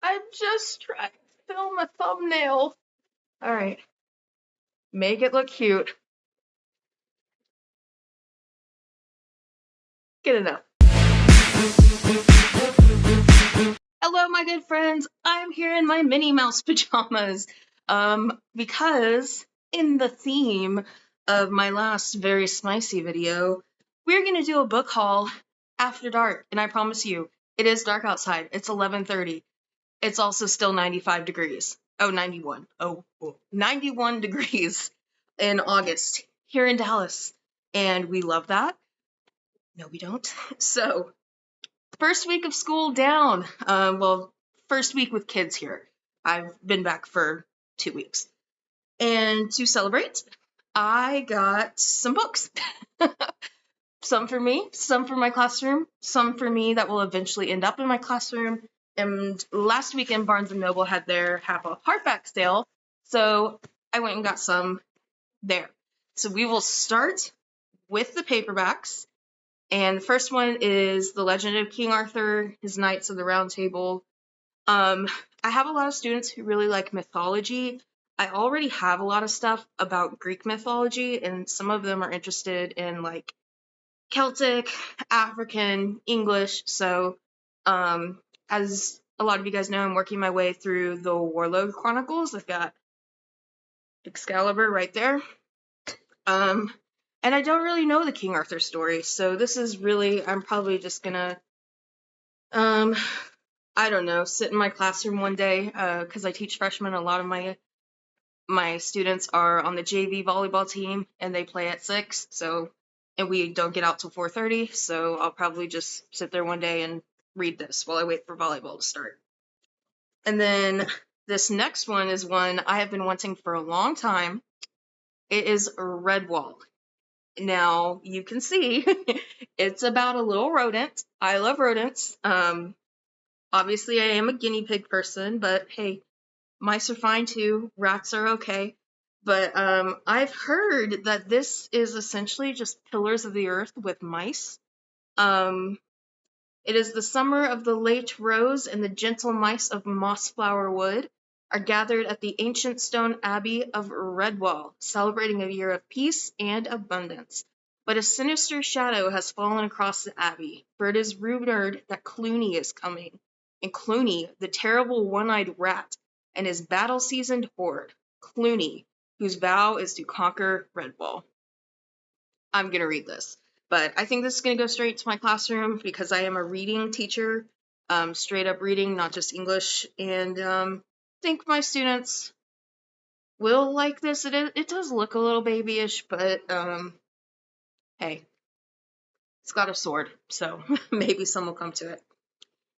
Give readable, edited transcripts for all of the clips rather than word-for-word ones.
I'm just trying to film a thumbnail. Alright. Make it look cute. Good enough. Hello, my good friends. I'm here in my Minnie Mouse pajamas. Because in the theme of my last very spicy video, we're gonna do a book haul after dark, and I promise you, it is dark outside. It's 11:30. It's also still 95 degrees. Oh, 91. 91 degrees in August here in Dallas. And we love that. No, we don't. So, first week of school down. First week with kids here. I've been back for 2 weeks. And to celebrate, I got some books. Some for me, some for my classroom, some for me that will eventually end up in my classroom. And last weekend, Barnes & Noble had their half-off hardback sale, so I went and got some there. So we will start with the paperbacks. And the first one is The Legend of King Arthur, His Knights of the Round Table. I have a lot of students who really like mythology. I already have a lot of stuff about Greek mythology, and some of them are interested in like Celtic, African, English. So, as a lot of you guys know, I'm working my way through the Warlord Chronicles. I've got Excalibur right there. And I don't really know the King Arthur story, so this is really, I'm probably just gonna, I don't know, sit in my classroom one day, because I teach freshmen. A lot of my students are on the JV volleyball team, and they play at 6, and we don't get out till 4:30, so I'll probably just sit there one day and read this while I wait for volleyball to start. And then this next one is one I have been wanting for a long time. It is Redwall. Now, you can see, it's about a little rodent. I love rodents. Obviously, I am a guinea pig person, but hey, mice are fine too. Rats are okay. But I've heard that this is essentially just Pillars of the Earth with mice. It is the summer of the late rose, and the gentle mice of Mossflower Wood are gathered at the ancient stone abbey of Redwall, celebrating a year of peace and abundance. But a sinister shadow has fallen across the abbey, for it is rumored that Clooney is coming, and Clooney, the terrible one-eyed rat, and his battle-seasoned horde, Clooney, whose vow is to conquer Redwall. I'm gonna read this, but I think this is gonna go straight to my classroom because I am a reading teacher, straight up reading, not just English, and I think my students will like this. It does look a little babyish, but hey, it's got a sword, so maybe some will come to it.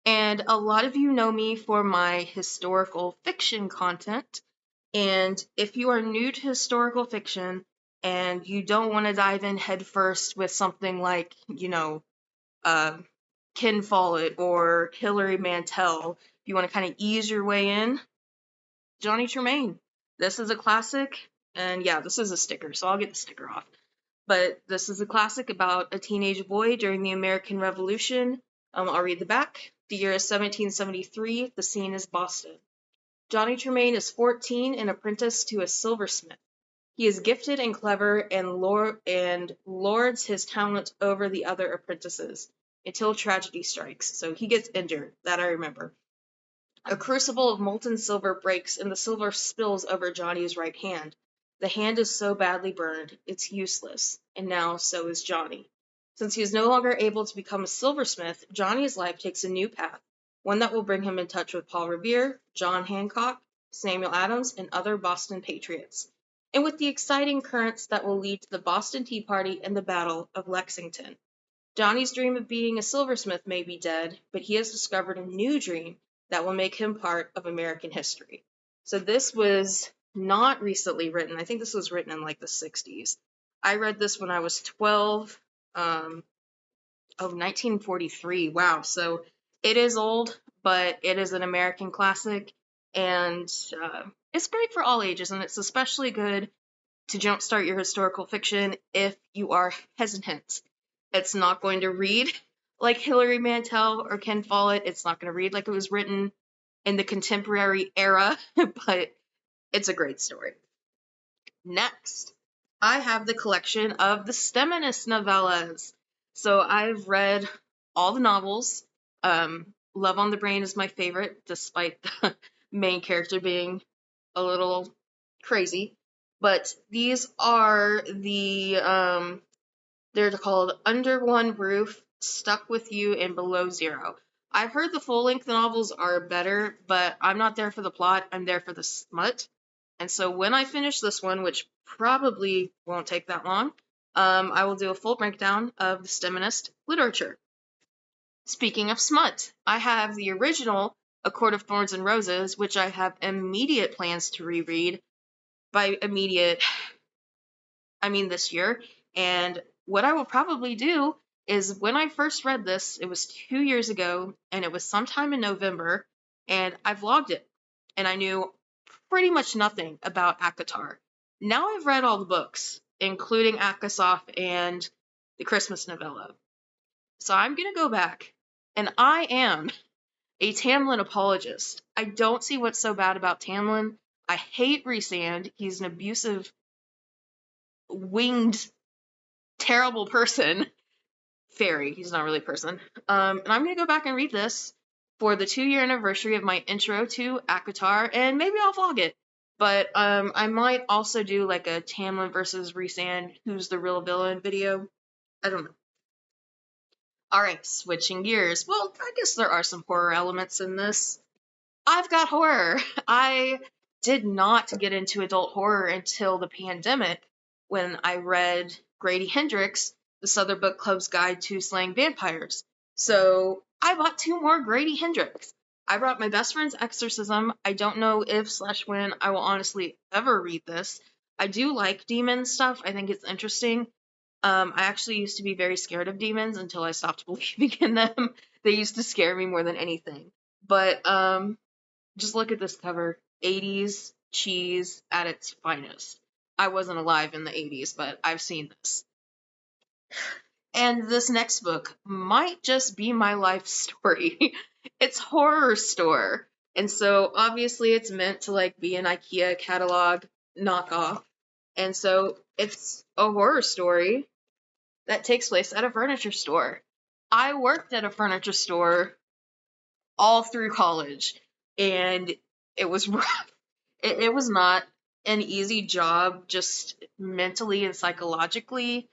And a lot of you know me for my historical fiction content, and if you are new to historical fiction and you don't want to dive in headfirst with something like, Ken Follett or Hilary Mantel, if you want to kind of ease your way in, Johnny Tremain. This is a classic, and yeah, this is a sticker, so I'll get the sticker off. But this is a classic about a teenage boy during the American Revolution. I'll read the back. The year is 1773. The scene is Boston. Johnny Tremain is 14 and apprenticed to a silversmith. He is gifted and clever and lords his talent over the other apprentices until tragedy strikes. So he gets injured. That I remember. A crucible of molten silver breaks and the silver spills over Johnny's right hand. The hand is so badly burned, it's useless, and now so is Johnny. Since he is no longer able to become a silversmith, Johnny's life takes a new path, one that will bring him in touch with Paul Revere, John Hancock, Samuel Adams, and other Boston patriots, and with the exciting currents that will lead to the Boston Tea Party and the Battle of Lexington. Johnny's dream of being a silversmith may be dead, but he has discovered a new dream that will make him part of American history. So this was not recently written. I think this was written in like the 60s. I read this when I was 12, of 1943. Wow. So it is old, but it is an American classic, and it's great for all ages, and it's especially good to jumpstart your historical fiction if you are hesitant. It's not going to read like Hilary Mantel or Ken Follett. It's not going to read like it was written in the contemporary era, but it's a great story. Next, I have the collection of the Steminist novellas. So I've read all the novels. Love on the Brain is my favorite, despite the main character being a little crazy. But these are they're called Under One Roof, Stuck with You, and Below Zero. I've heard the full-length novels are better, but I'm not there for the plot, I'm there for the smut. And so when I finish this one, which probably won't take that long, I will do a full breakdown of the Steminist literature. Speaking of smut, I have the original A Court of Thorns and Roses, which I have immediate plans to reread. By immediate, I mean this year. And what I will probably do is when I first read this, it was 2 years ago, and it was sometime in November, and I vlogged it, and I knew pretty much nothing about ACOTAR. Now I've read all the books, including ACOSOF and the Christmas novella. So I'm going to go back, and I am a Tamlin apologist. I don't see what's so bad about Tamlin. I hate Rhysand. He's an abusive, winged, terrible person. Fairy. He's not really a person. And I'm going to go back and read this for the 2-year anniversary of my intro to ACOTAR, and maybe I'll vlog it. But I might also do like a Tamlin versus Rhysand, who's the real villain video. I don't know. Alright, switching gears. Well, I guess there are some horror elements in this. I've got horror. I did not get into adult horror until the pandemic when I read Grady Hendrix, The Southern Book Club's Guide to Slaying Vampires. So I bought 2 more Grady Hendrix. I brought my best friend's Exorcism. I don't know if/when I will honestly ever read this. I do like demon stuff. I think it's interesting. I actually used to be very scared of demons until I stopped believing in them. They used to scare me more than anything. But just look at this cover. 80s cheese at its finest. I wasn't alive in the 80s, but I've seen this. And this next book might just be my life story. It's Horror Store. And so obviously it's meant to like be an IKEA catalog knockoff. And so it's a horror story that takes place at a furniture store. I worked at a furniture store all through college, and it was rough. It was not an easy job, just mentally and psychologically.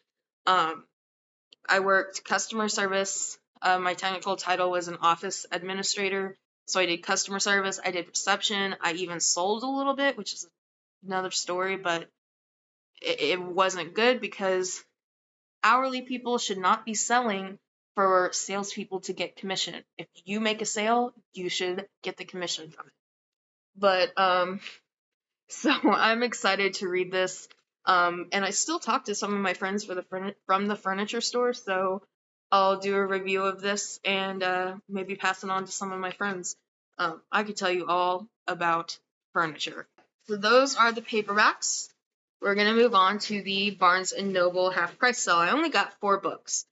I worked customer service. My technical title was an office administrator. So I did customer service, I did reception, I even sold a little bit, which is another story, but it wasn't good because hourly people should not be selling for salespeople to get commission. If you make a sale, you should get the commission from it. But, so I'm excited to read this. And I still talk to some of my friends from the furniture store, so I'll do a review of this and maybe pass it on to some of my friends. I could tell you all about furniture. So those are the paperbacks. We're going to move on to the Barnes & Noble half-price sale. I only got 4 books,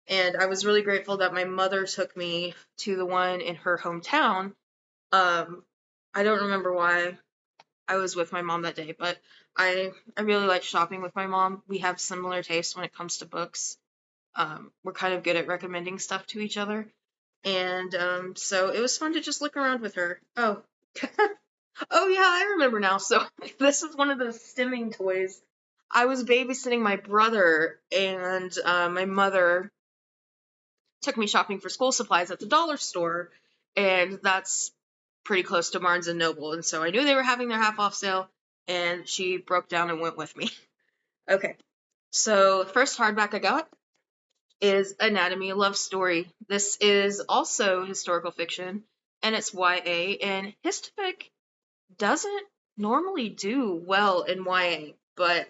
and I was really grateful that my mother took me to the one in her hometown. I don't remember why I was with my mom that day, but I really like shopping with my mom. We have similar tastes when it comes to books. We're kind of good at recommending stuff to each other. And so it was fun to just look around with her. Oh. Oh yeah, I remember now. So this is one of those stimming toys. I was babysitting my brother, and my mother took me shopping for school supplies at the dollar store, and that's pretty close to Barnes & Noble, and so I knew they were having their half-off sale, and she broke down and went with me. Okay, so the first hardback I got is Anatomy of Love Story. This is also historical fiction, and it's YA, and Histofic doesn't normally do well in YA, but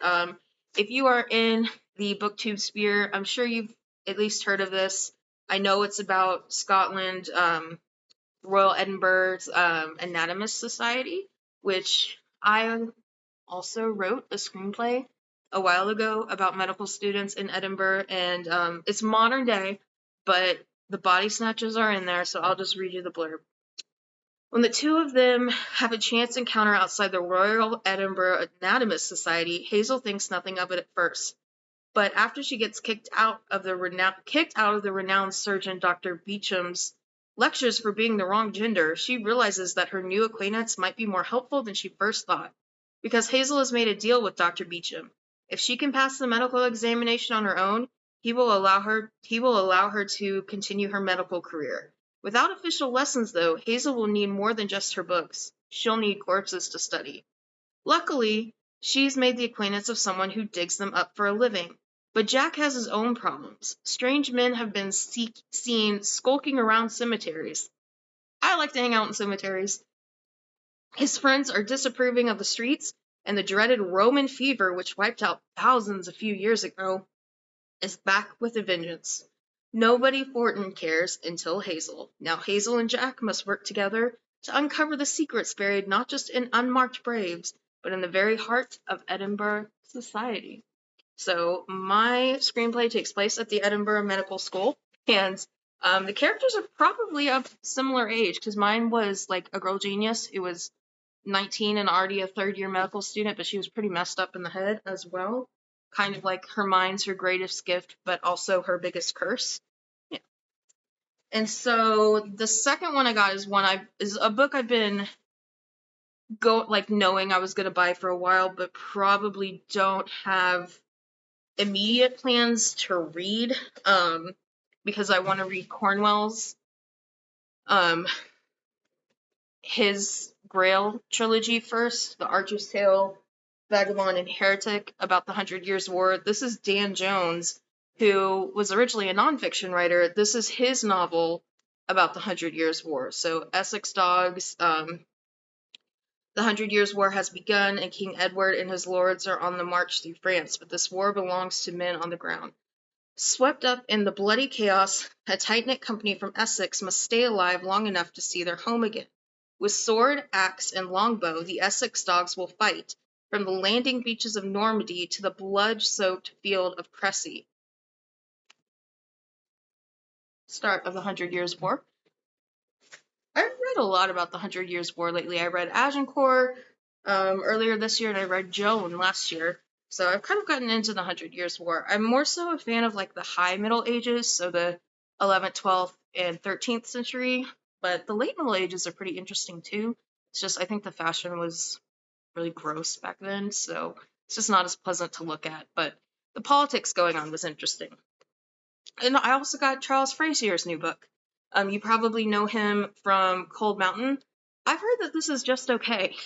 if you are in the booktube sphere, I'm sure you've at least heard of this. I know it's about Scotland, Royal Edinburgh's Anatomist Society, which I also wrote a screenplay a while ago about medical students in Edinburgh, and it's modern day, but the body snatches are in there, so I'll just read you the blurb. When the two of them have a chance encounter outside the Royal Edinburgh Anatomist Society, Hazel thinks nothing of it at first. But after she gets kicked out of the renowned surgeon Dr. Beecham's lectures for being the wrong gender, she realizes that her new acquaintance might be more helpful than she first thought. Because Hazel has made a deal with Dr. Beecham. If she can pass the medical examination on her own, he will allow her to continue her medical career. Without official lessons, though, Hazel will need more than just her books. She'll need corpses to study. Luckily, she's made the acquaintance of someone who digs them up for a living. But Jack has his own problems. Strange men have been seen skulking around cemeteries. I like to hang out in cemeteries. His friends are disapproving of the streets, and the dreaded Roman fever, which wiped out thousands a few years ago, is back with a vengeance. Nobody Fortin cares until Hazel. Now Hazel and Jack must work together to uncover the secrets buried not just in unmarked graves, but in the very heart of Edinburgh society. So my screenplay takes place at the Edinburgh Medical School, and the characters are probably of similar age, because mine was like a girl genius who was 19 and already a third-year medical student, but she was pretty messed up in the head as well. Kind of like her mind's her greatest gift, but also her biggest curse. Yeah. And so the second one I got is a book I've been knowing I was gonna buy for a while, but probably don't have immediate plans to read, because I want to read Cornwell's his Grail trilogy first, The Archer's Tale, Vagabond, and Heretic, about the 100 Years' War. This is Dan Jones, who was originally a nonfiction writer. This is his novel about the 100 Years' War. So Essex Dogs, the 100 Years' War has begun, and King Edward and his lords are on the march through France, but this war belongs to men on the ground. Swept up in the bloody chaos, a tight-knit company from Essex must stay alive long enough to see their home again. With sword, axe, and longbow, the Essex Dogs will fight, from the landing beaches of Normandy to the blood-soaked field of Crécy. Start of the 100 Years' War. I've read a lot about the 100 Years' War lately. I read Agincourt earlier this year, and I read Joan last year. So I've kind of gotten into the 100 Years' War. I'm more so a fan of like the high Middle Ages, so the 11th, 12th, and 13th century. But the late Middle Ages are pretty interesting too. It's just I think the fashion was really gross back then, so it's just not as pleasant to look at. But the politics going on was interesting. And I also got Charles Frazier's new book. You probably know him from Cold Mountain. I've heard that this is just okay.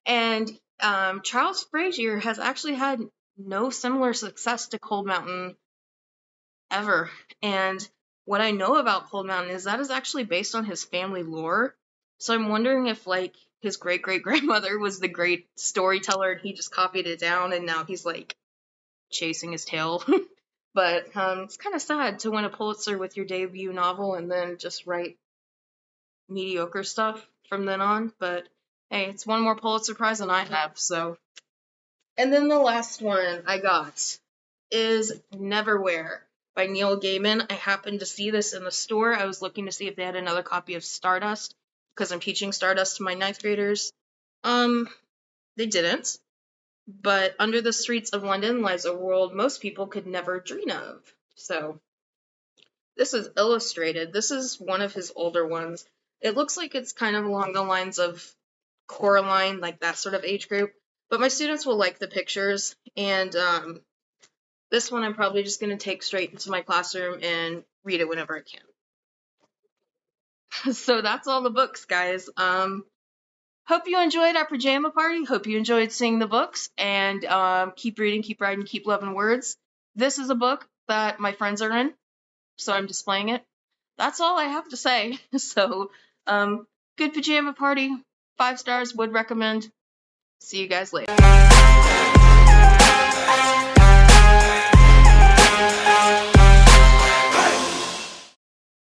And Charles Frazier has actually had no similar success to Cold Mountain ever. And what I know about Cold Mountain is that is actually based on his family lore. So I'm wondering if like his great-great-grandmother was the great storyteller and he just copied it down and now he's like chasing his tail. But it's kind of sad to win a Pulitzer with your debut novel and then just write mediocre stuff from then on. But hey, it's one more Pulitzer Prize than I have, so. And then the last one I got is Neverwhere by Neil Gaiman. I happened to see this in the store. I was looking to see if they had another copy of Stardust, because I'm teaching Stardust to my 9th graders. They didn't. But under the streets of London lies a world most people could never dream of. So, this is illustrated. This is one of his older ones. It looks like it's kind of along the lines of Coraline, like that sort of age group. But my students will like the pictures, and this one I'm probably just going to take straight into my classroom and read it whenever I can. So that's all the books, guys. Hope you enjoyed our pajama party. Hope you enjoyed seeing the books, and keep reading, keep writing, keep loving words. This is a book that my friends are in, so I'm displaying it. That's all I have to say. So, good pajama party. 5 stars, would recommend. See you guys later.